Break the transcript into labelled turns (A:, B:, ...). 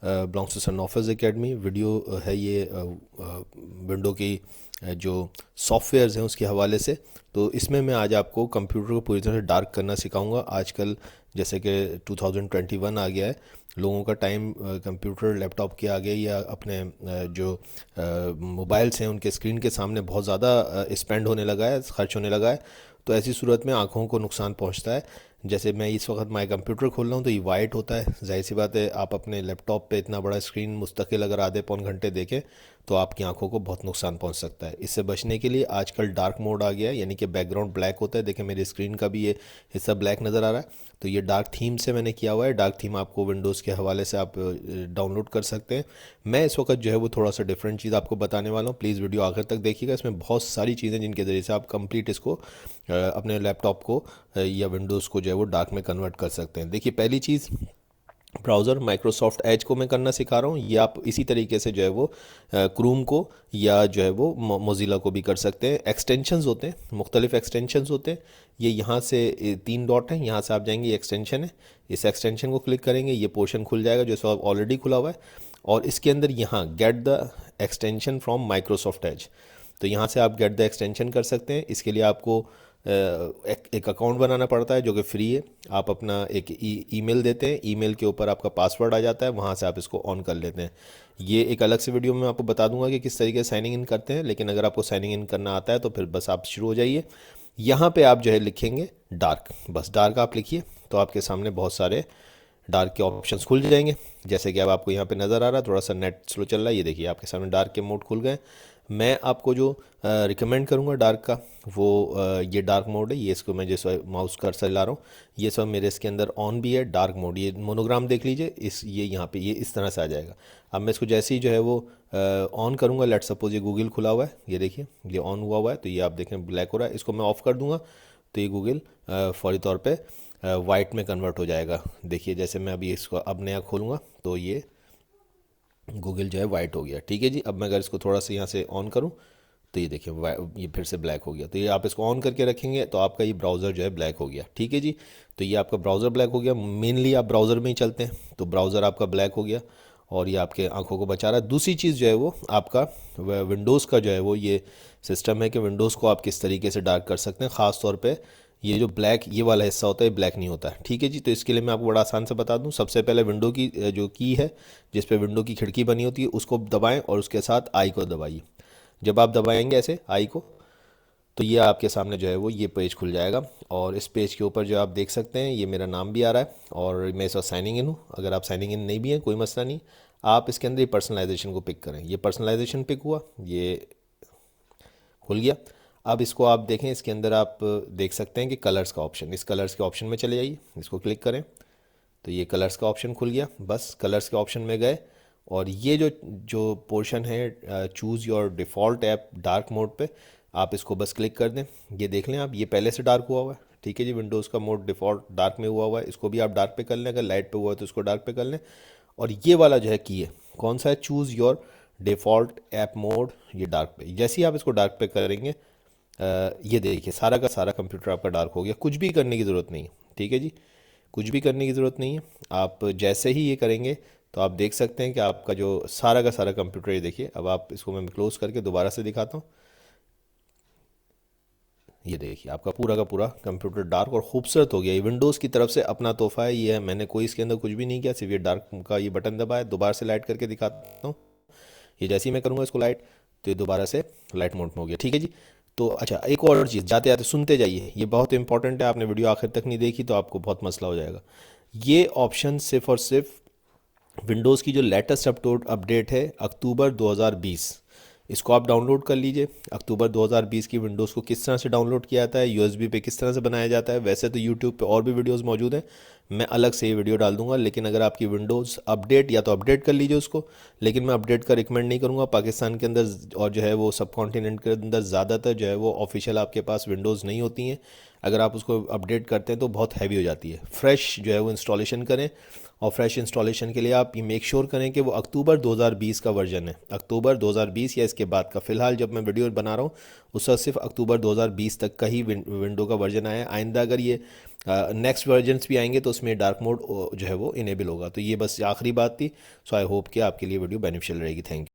A: Belongs to sun office academy. Video है ये window की जो सॉफ्टवेयर्स हैं उसके हवाले से। तो इसमें मैं आज आपको कंप्यूटर को पूरी तरह से डार्क करना सिखाऊंगा। आजकल जैसे कि 2021 आ गया है, लोगों का टाइम कंप्यूटर लैपटॉप के आगे या अपने जो मोबाइल्स हैं उनके स्क्रीन के सामने बहुत ज़्यादा स्पेंड होने लगा है, खर्च होने लगा है। तो ऐसी सूरत में आँखों को नुकसान पहुंचता है। जैसे मैं इस वक्त माई कंप्यूटर खोल रहा हूँ तो ये वाइट होता है। जाहिर सी बात है, आप अपने लैपटॉप पे इतना बड़ा स्क्रीन मुस्तकिल अगर आधे पौन घंटे देखें तो आपकी आंखों को बहुत नुकसान पहुंच सकता है। इससे बचने के लिए आजकल डार्क मोड आ गया है, यानी कि बैकग्राउंड ब्लैक होता है। देखें मेरी स्क्रीन का भी ये हिस्सा ब्लैक नज़र आ रहा है। तो ये डार्क थीम से मैंने किया हुआ है। डार्क थीम आपको विंडोज़ के हवाले से आप डाउनलोड कर सकते हैं। मैं इस वक्त जो है वो थोड़ा सा डिफरेंट चीज़ आपको बताने वाला हूँ। प्लीज़ वीडियो आखिर तक देखिएगा। इसमें बहुत सारी चीज़ें जिनके ज़रिए से आप कंप्लीट इसको अपने लैपटॉप को या विंडोज़ को जो है वो डार्क में कन्वर्ट कर सकते हैं। देखिए पहली चीज़, ब्राउज़र माइक्रोसॉफ्ट एज को मैं करना सिखा रहा हूँ। ये आप इसी तरीके से जो है वो क्रूम को या जो है वो मोज़िला को भी कर सकते हैं। एक्सटेंशंस होते हैं, मुख्तलिफ एक्सटेंशंस होते हैं। ये यहाँ से 3 डॉट हैं, यहाँ से आप जाएंगे, ये एक्सटेंशन है। इस एक्सटेंशन को क्लिक करेंगे, ये पोर्शन खुल जाएगा जो सब ऑलरेडी खुला हुआ है। और इसके अंदर यहाँ get the extension from Microsoft Edge, तो यहाँ से आप गेट द एक्सटेंशन कर सकते हैं। इसके लिए आपको एक अकाउंट बनाना पड़ता है जो कि फ्री है। आप अपना एक ईमेल देते हैं, ईमेल के ऊपर आपका पासवर्ड आ जाता है, वहाँ से आप इसको ऑन कर लेते हैं। ये एक अलग से वीडियो में आपको बता दूंगा कि किस तरीके से साइनिंग इन करते हैं, लेकिन अगर आपको साइनिंग इन करना आता है तो फिर बस आप शुरू हो जाइए। यहाँ पे आप जो है लिखेंगे डार्क, बस डार्क आप लिखिए तो आपके सामने बहुत सारे डार्क के ऑप्शंस खुल जाएंगे। जैसे कि अब आपको यहाँ पे नज़र आ रहा है, थोड़ा सा नेट स्लो चल रहा है, ये देखिए आपके सामने डार्क के मोड खुल गए। मैं आपको जो रिकमेंड करूँगा डार्क का वो ये डार्क मोड है। ये इसको मैं जैसे माउस कर्सर ला रहा हूँ, ये सब मेरे इसके अंदर ऑन भी है डार्क मोड। ये मोनोग्राम देख लीजिए, इस ये यहाँ पे ये इस तरह से आ जाएगा। अब मैं इसको जैसे ही जो है वो ऑन करूँगा, लेट सपोज ये गूगल खुला हुआ है, ये देखिए ये ऑन हुआ है, तो ये आप देखें ब्लैक हो रहा है। इसको मैं ऑफ़ कर दूँगा तो ये गूगल फौरी तौर पे वाइट में कन्वर्ट हो जाएगा। देखिए जैसे मैं अभी इसको अब नया खोलूँगा तो ये गूगल जो है वाइट हो गया। ठीक है जी। अब मैं अगर इसको थोड़ा सा यहाँ से ऑन करूँ तो ये देखिए ये फिर से ब्लैक हो गया। तो ये आप इसको ऑन करके रखेंगे तो आपका ये ब्राउज़र जो है ब्लैक हो गया। ठीक है जी। तो ये आपका ब्राउज़र ब्लैक हो गया। मेनली आप ब्राउज़र में ही चलते हैं तो ब्राउज़र आपका ब्लैक हो गया और ये आपके आंखों को बचा रहा है। दूसरी चीज़ जो है वो आपका विंडोज़ का जो है वो ये सिस्टम है कि विंडोज़ को आप किस तरीके से डार्क कर सकते हैं। ख़ास तौर पे ये जो ब्लैक ये वाला हिस्सा होता है ये ब्लैक नहीं होता है। ठीक है जी। तो इसके लिए मैं आपको बड़ा आसान से बता दूं। सबसे पहले विंडो की जो की है जिस पे विंडो की खिड़की बनी होती है उसको दबाएं और उसके साथ आई को दबाइए। जब आप दबाएंगे ऐसे आई को तो ये आपके सामने जो है वो ये पेज खुल जाएगा। और इस पेज के ऊपर जो आप देख सकते हैं ये मेरा नाम भी आ रहा है और मैं इस वक्त साइनिंग इन हूँ। अगर आप साइनिंग इन नहीं भी हैं कोई मसला नहीं, आप इसके अंदर ये पर्सनलाइजेशन को पिक करें। ये पर्सनलाइजेशन पिक हुआ, ये खुल गया। अब इसको आप देखें, इसके अंदर आप देख सकते हैं कि कलर्स का ऑप्शन, इस कलर्स के ऑप्शन में चले जाइए, इसको क्लिक करें तो ये कलर्स का ऑप्शन खुल गया। बस कलर्स के ऑप्शन में गए और ये जो जो पोर्शन है choose your default app dark mode पे आप इसको बस क्लिक कर दें। ये देख लें आप, ये पहले से डार्क हुआ हुआ है। ठीक है जी। विंडोज़ का मोड डिफ़ॉल्ट डार्क में हुआ हुआ है, इसको भी आप डार्क पे कर लें। अगर लाइट पे हुआ है तो इसको डार्क पे कर लें। और ये वाला जो है की है कौन सा है, choose your default app mode, ये डार्क पे। जैसे ही आप इसको डार्क पे करेंगे ये देखिए सारा का सारा कंप्यूटर आपका डार्क हो गया। कुछ भी करने की ज़रूरत नहीं है। ठीक है जी। कुछ भी करने की ज़रूरत नहीं है। आप जैसे ही ये करेंगे तो आप देख सकते हैं कि आपका जो सारा का सारा कंप्यूटर, ये देखिए अब आप इसको मैं क्लोज़ करके दोबारा से दिखाता हूँ। ये देखिए आपका पूरा का पूरा कंप्यूटर डार्क और खूबसूरत हो गया। ये विंडोज़ की तरफ से अपना तोहफा है। ये है, मैंने कोई इसके अंदर कुछ भी नहीं किया, सिर्फ ये डार्क का ये बटन दबाया। दोबारा से लाइट करके दिखाता हूँ। ये जैसे ही मैं करूँगा इसको लाइट तो ये दोबारा से लाइट मोड में हो गया। ठीक है जी। तो अच्छा एक और चीज़ जाते जाते सुनते जाइए, ये बहुत इंपॉर्टेंट है। आपने वीडियो आखिर तक नहीं देखी तो आपको बहुत मसला हो जाएगा। ये ऑप्शन सिर्फ और सिर्फ विंडोज़ की जो लेटेस्ट अपडेट है अक्टूबर 2020, इसको आप डाउनलोड कर लीजिए। अक्टूबर 2020 की विंडोज़ को किस तरह से डाउनलोड किया जाता है, यूएसबी पे किस तरह से बनाया जाता है। वैसे तो यूट्यूब पे और भी वीडियोस मौजूद हैं, मैं अलग से ये वीडियो डाल दूंगा। लेकिन अगर आपकी विंडोज़ अपडेट, या तो अपडेट कर लीजिए उसको, लेकिन मैं अपडेट का रिकमेंड नहीं करूँगा। पाकिस्तान के अंदर और जो है वो सब कॉन्टिनेंट के अंदर ज़्यादातर जो है वो ऑफिशियल आपके पास विंडोज़ नहीं होती हैं। अगर आप उसको अपडेट करते हैं तो बहुत हैवी हो जाती है। फ्रेश जो है वो इंस्टॉलेशन करें और फ्रेश इंस्टॉलेशन के लिए आप ये मेक श्योर करें कि वो अक्टूबर 2020 का वर्जन है, अक्टूबर 2020 या इसके बाद का। फ़िलहाल जब मैं वीडियो बना रहा हूँ उस वक्त सिर्फ अक्टूबर 2020 तक का ही विंडो का वर्जन आया है। आइंदा अगर ये नेक्स्ट वर्जन्स भी आएंगे तो उसमें डार्क मोड जो है वो इनेबल होगा। तो ये बस आखिरी बात थी। सो आई होप कि आपके लिए वीडियो बेनिफिशियल रहेगी। Thank you.